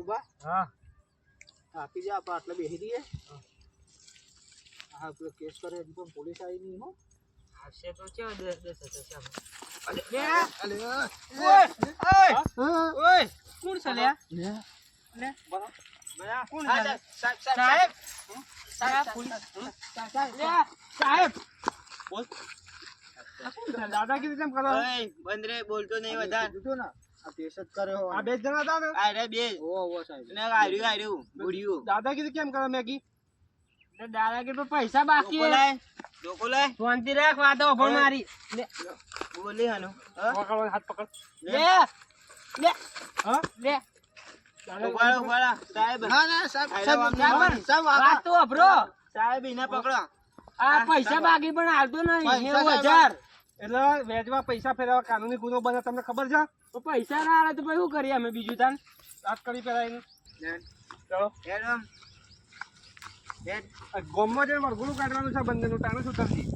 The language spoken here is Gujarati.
નટુબા હા આપી જા આપણે આટલે બેસી દઈએ હા પેલો કેસ કરે હજી પણ પોલીસ આવી નહીં હો આવશે તો કેવો દેશ હશે સાહેબ ઓય કોણ છે લે લે બરા કોણ છે સાહેબ સાહેબ પોલીસ સાહેબ બોલ દાદાગીરી કેમ કરો બંધ રે બોલતો નહીં વધારે કીધું ને આ કેસ જ કર્યો આ બે જણા હતા ને અરે બે ઓ સાહેબ ને આર્યું બુડિયું દાદાગીરી કેમ કરો મેગી દાદાગીરી પર પૈસા બાકી ડોકો લાય શાંતિ રાખ વાતો ફોન મારી લે બોલી હાનો પકડ હાથ પકડ લે લે હા લે ઉભા સાહેબ ના ના સાહેબ સાહેબ વાત તો અભરો સાહેબ એને પકડો આ પૈસા બાકી પણ આવતો નહીં 90000 એટલે વેચવા પૈસા ફેરવા કાનૂની ગુનો બને તમને ખબર છે તો પૈસા ના આવે તો પછી શું કરીએ અમે બીજું તાન વાત કરી પેલા એને ચલો હેડ ગોમમાં જઈને વળગુડું કાઢવાનું છે બંનેનું તાનું શું કરતી